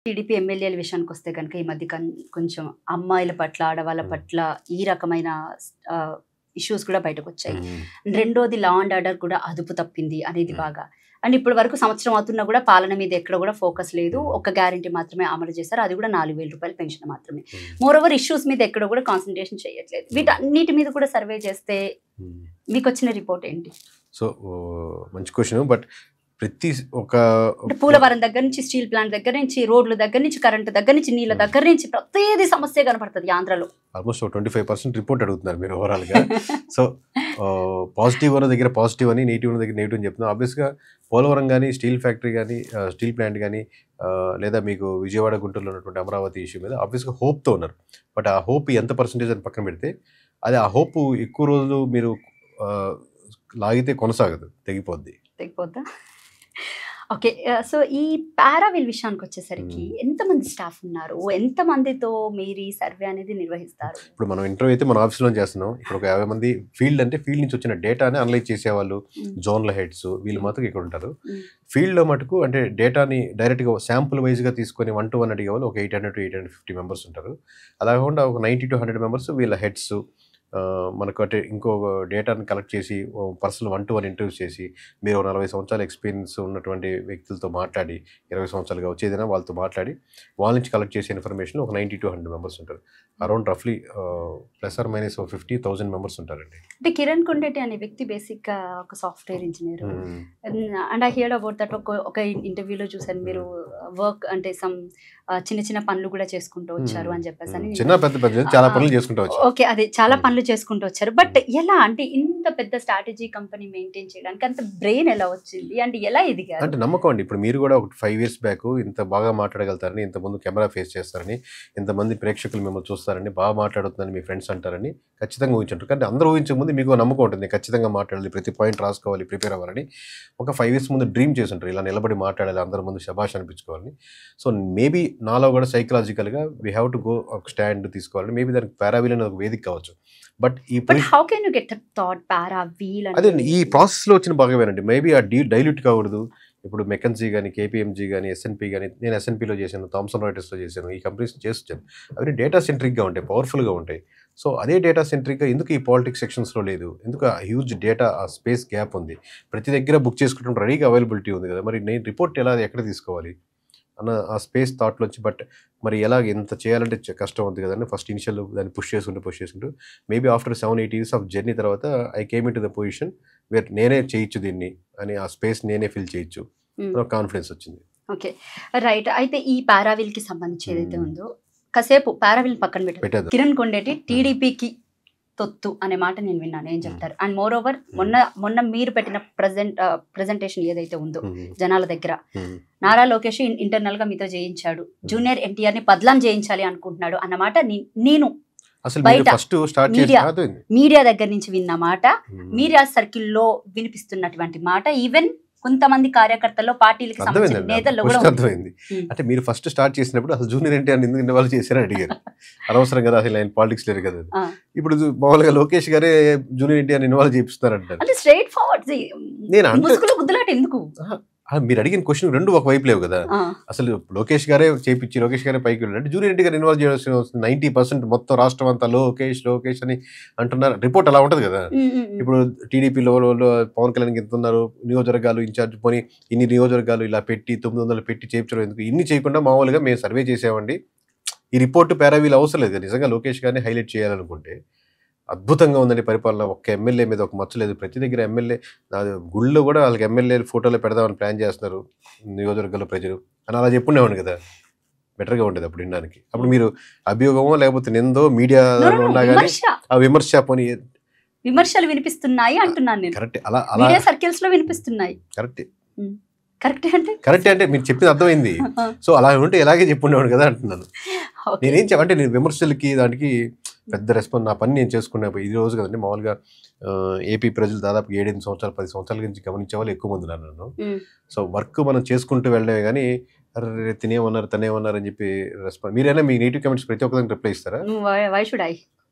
TDP ఎమ్మెల్యేల విషయానికొస్తే గనుక ఈ మధ్య కొంచెం అమ్మాయిల పట్ల, ఆడవాళ్ళ పట్ల ఈ రకమైన ఇష్యూస్ కూడా బయటకొచ్చాయి. రెండోది లా అండ్ ఆర్డర్ కూడా అదుపు తప్పింది అనేది బాగా. అండ్ ఇప్పటి వరకు సంవత్సరం అవుతున్నా కూడా పాలన మీద ఎక్కడ కూడా ఫోకస్ లేదు. ఒక గ్యారంటీ మాత్రమే అమలు చేశారు, అది కూడా 4,000 రూపాయల పెన్షన్ మాత్రమే. మోరోవర్ ఇష్యూస్ మీద ఎక్కడ కూడా కాన్సన్ట్రేషన్ చేయట్లేదు. వీటన్నిటి మీద కూడా సర్వే చేస్తే మీకు వచ్చిన రిపోర్ట్ ఏంటి? సో మంచి క్వశ్చన్. బట్ ప్రతి ఒక పూలవరం దగ్గర నుంచి, స్టీల్ ప్లాంట్ దగ్గర నుంచి, రోడ్ల దగ్గర నుంచి, కరెంటు దగ్గర నుంచి, నీళ్ళ దగ్గర నుంచి ప్రతిదీ సమస్య కనపడుతుంది ఆంధ్రలో. ఆల్మోస్ట్ 25% రిపోర్ట్ అడుగుతున్నారు మీరు ఓవరాల్గా. సో పాజిటివ్ ఉన్న దగ్గర పాజిటివ్ అని, నెగిటివ్ ఉన్న దగ్గర నెగిటివ్ అని చెప్తున్నాను. ఆబ్వియస్గా పోలవరం కానీ, స్టీల్ ఫ్యాక్టరీ కానీ, స్టీల్ ప్లాంట్ కానీ, లేదా మీకు విజయవాడ గుంటూరులో ఉన్నటువంటి అమరావతి ఇష్యూ మీద ఆబ్వియస్గా హోప్తో ఉన్నారు. బట్ ఆ హోప్ ఎంత పర్సంటేజ్ అని పక్కన పెడితే, అది ఆ హోప్ ఎక్కువ రోజులు మీరు లాగితే కొనసాగదు, తెగిపోద్దా? ఓకే. సో ఈ పారావిల్ విషయానికి వచ్చేసరికి ఎంతమంది స్టాఫ్ ఉన్నారు, ఎంతమందితో మీరు ఈ సర్వే అనేది నిర్వహిస్తారు? ఇప్పుడు మనం ఇంటర్వ్యూ అయితే మన ఆఫీస్లో చేస్తున్నాం. ఇక్కడ ఒక 50 మంది ఫీల్డ్ అంటే ఫీల్డ్ నుంచి వచ్చిన డేటాని అనలైజ్ చేసేవాళ్ళు, జోన్ల హెడ్స్, వీళ్ళు మాత్రం ఇక్కడ ఉంటారు. ఫీల్డ్లో మటుకు అంటే డేటాని డైరెక్ట్గా శాంపుల్ వైజ్గా తీసుకొని 1 to 1 అడిగేవాళ్ళు ఒక 800 to 850 మెంబర్స్ ఉంటారు. అలా కాకుండా ఒక 90 to 100 మెంబర్స్ వీళ్ళ హెడ్స్. మనకు అంటే ఇంకో డేటాను కలెక్ట్ చేసి పర్సనల్ 1 to 1 ఇంటర్వ్యూస్ చేసి, మీరు 40 సంవత్సరాల ఎక్స్పీరియన్స్ ఉన్నటువంటి వ్యక్తులతో మాట్లాడి, 20 సంవత్సరాలుగా వచ్చేదైనా వాళ్ళతో మాట్లాడి, వాళ్ళ నుంచి కలెక్ట్ చేసే ఇన్ఫర్మేషన్ ఒక 90 to 100 మెంబర్స్ ఉంటారు. అరౌండ్ రఫ్లీ +- మెంబర్స్ ఉంటారండి. అంటే కిరణ్ కొండేటి అనే వ్యక్తి బేసిక్గా ఒక software engineer. And I heard about that. ఒక ఇంటర్వ్యూలో చూసాను మీరు వర్క్ అంటే సమ్ చిన్న చిన్న పనులు కూడా చేసుకుంటూ వచ్చారు అని చెప్పేసి అని. చిన్న పెద్ద చాలా పనులు చేసుకుంటూ వచ్చారు. ఓకే, అదే చాలా పనులు చేసుకుంటూ వచ్చారు. బట్ ఎలా అంటే ఇంత పెద్ద స్ట్రాటజీ కంపెనీ మెయింటైన్ చేయడానికి అంత బ్రెయిన్ ఎలా వచ్చింది అంటే ఎలా ఎదిగారు? అంటే నమ్మకం అండి. ఇప్పుడు మీరు కూడా ఒక 5 years బ్యాక్ ఇంత బాగా మాట్లాడగలుగుతారని, ఇంతమంది కెమెరా ఫేస్ చేస్తారని, ఇంతమంది ప్రేక్షకులు మిమ్మల్ని చూస్తారని, బాగా మాట్లాడుతుందని మీ ఫ్రెండ్స్ అంటారని ఖచ్చితంగా ఊహించుంటారు. కానీ అందరూ ఊహించే ముందు మీకు నమ్మకం ఉంటుంది, ఖచ్చితంగా మాట్లాడాలి, ప్రతి పాయింట్ రాసుకోవాలి, ప్రిపేర్ అవ్వాలని. ఒక 5 years ముందు డ్రీమ్ చేసి ఉంటారు, ఇలా నిలబడి మాట్లాడాలి, అందరి ముందు శభాష్ అనిపించుకోవాలని. సో మేబీ నాలో కూడా సైకలాజికల్గా వీ హ్యావ్ టు గో ఒక స్టాండ్ తీసుకోవాలని. మేబీ దానికి పారావిల్ అనేది ఒక వేదిక కావచ్చు. But how can you get that thought పారావిల్? అదే ఈ ప్రాసెస్లో వచ్చిన భాగమేనండి. మేబీ ఆ డైల్యూట్ కాకూడదు. ఇప్పుడు మెకన్సీ కానీ, కేపీఎంజీ కానీ, ఎస్ఎన్పి కానీ, నేను ఎస్ఎన్పిలో చేశాను, థామ్సన్ రాయిటర్స్లో చేశాను, ఈ కంపెనీస్ చేస్తాను. అవి డేటా సెంట్రిక్గా ఉంటాయి, పవర్ఫుల్గా ఉంటాయి. సో అదే డేటా సెంట్రిక్గా ఎందుకు ఈ పాలిటిక్స్ సెక్షన్స్లో లేదు? ఎందుకు ఆ హ్యూజ్ డేటా, ఆ స్పేస్ గ్యాప్ ఉంది? ప్రతి దగ్గర బుక్ చేసుకుంటే రెడీగా అవైలబిలిటీ ఉంది కదా, మరి నేను రిపోర్ట్ ఎక్కడ తీసుకోవాలి అన్న ఆ స్పేస్ థాట్లో వచ్చి. బట్ మరి ఎంత చేయాలంటే కష్టం ఉంది కదండి. ఫస్ట్ ఇనిషియల్ దాన్ని పుష్ చేసుకుంటూ maybe after 7-8 years of journey తర్వాత I came in to the position where నేనే చేయొచ్చు దీన్ని అని, ఆ స్పేస్ నేనే ఫిల్ చేయొచ్చు, కాన్ఫిడెన్స్ వచ్చింది. Okay, right. అయితే ఈ పారావిల్కి సంబంధించి ఏదైతే ఉందో, కాసేపు పారావిల్ పక్కన పెట్టారు. కిరణ్ కొండేటి టీడీపీకి తొత్తు అనే మాట నేను విన్నాను, ఏం చెప్తారు? అండ్ మోర్ ఓవర్ మొన్న మీరు పెట్టిన ప్రెజెంటేషన్ ఏదైతే ఉందో జనాల దగ్గర, నారా లోకేష్ ఇంటర్నల్ గా మీతో చేయించాడు, జూనియర్ ఎన్టీఆర్ ని బదలాం చేయించాలి అనుకుంటున్నాడు అన్నమాట నేను మీడియా దగ్గర నుంచి విన్న మాట, మీడియా సర్కిల్లో వినిపిస్తున్నటువంటి మాట, ఈవెన్ కొంతమంది కార్యకర్తల్లో, పార్టీలకు సంబంధించిన నేతల్లో కూడా అర్థమైంది. అంటే మీరు ఫస్ట్ స్టార్ట్ చేసినప్పుడు అసలు జూనియర్ ఎన్టీఆర్ ఎందుకు ఇన్వాల్వ్ చేశారని అడిగారు. అనవసరం కదా, అసలు ఆయన పాలిటిక్స్ లేరు కదా. ఇప్పుడు మామూలుగా లోకేష్ గారే జూనియర్ ఎన్టీఆర్ ఇన్వాల్వ్ చేపిస్తారంటారు. అంటే స్ట్రైట్ ఫార్వర్డ్ గుద్దులాట ఎందుకు? మీరు అడిగిన క్వశ్చన్ రెండు ఒక వైపు లేవు కదా. అసలు లోకేష్ గారే చేపించి లోకేష్ గారే పైకి వెళ్ళాలంటే జూనియర్ ఎన్టీఆర్ ఇన్వాల్వ్ చేయాల్సిన 90% మొత్తం రాష్ట్రం అంతా లోకేష్ అని అంటున్నారు. రిపోర్ట్ అలా ఉంటుంది కదా. ఇప్పుడు టీడీపీలో పవన్ కళ్యాణ్ ఎంతున్నారు, నియోజకవర్గాలు ఇన్ఛార్జ్ పోనీ ఇన్ని నియోజకవర్గాలు ఇలా పెట్టి 900 పెట్టి చేయించడం ఎందుకు? ఇన్ని చేయకుండా మామూలుగా మేము సర్వే చేసామండి, ఈ రిపోర్ట్ పారావిల్ అవసరం లేదు. నిజంగా లోకేష్ గారిని హైలైట్ చేయాలనుకుంటే అద్భుతంగా ఉందండి పరిపాలన. ఒక్క ఎమ్మెల్యే మీద ఒక మచ్చలేదు. ప్రతి దగ్గర ఎమ్మెల్యే, గుళ్ళో కూడా వాళ్ళకి ఎమ్మెల్యే ఫోటోలో పెడదామని ప్లాన్ చేస్తున్నారు నియోజకవర్గంలో ప్రజలు అని అలా చెప్పుండేవాడిని కదా, బెటర్గా ఉండేది అప్పుడు వినడానికి. అప్పుడు మీరు అభియోగమో లేకపోతే నిందో మీడియాలో ఉన్నా కానీ ఆ విమర్శలు వినిపిస్తున్నాయి అంటున్నాను నేను. కరెక్ట్, అలా సర్కిల్స్ లో వినిపిస్తున్నాయి. కరెక్ట్ అంటే మీరు చెప్పింది అర్థమైంది. సో అలా ఉంటే ఎలాగే చెప్పుండేవాడు కదా అంటున్నాను. నేనేం చెప్పంటే నేను విమర్శలకి దానికి పెద్ద రెస్పాన్స్, నా పని నేను చేసుకునే ఈ రోజు కదండి. మామూలుగా ఏపీ ప్రజలు దాదాపు 7-8 సంవత్సరాలు 10 సంవత్సరాల నుంచి గమనించే వాళ్ళు ఎక్కువ మంది ఉన్నారు నన్ను. సో వర్క్ మనం చేసుకుంటూ వెళ్ళడమే కానీ అరే తినేమన్నారు తనేమన్నారు అని చెప్పి రెస్పాన్స్. మీరైనా మీ నెగిటివ్ కామెంట్స్ ప్రతి ఒక్కరికి రిప్లై ఇస్తారా? Why should I?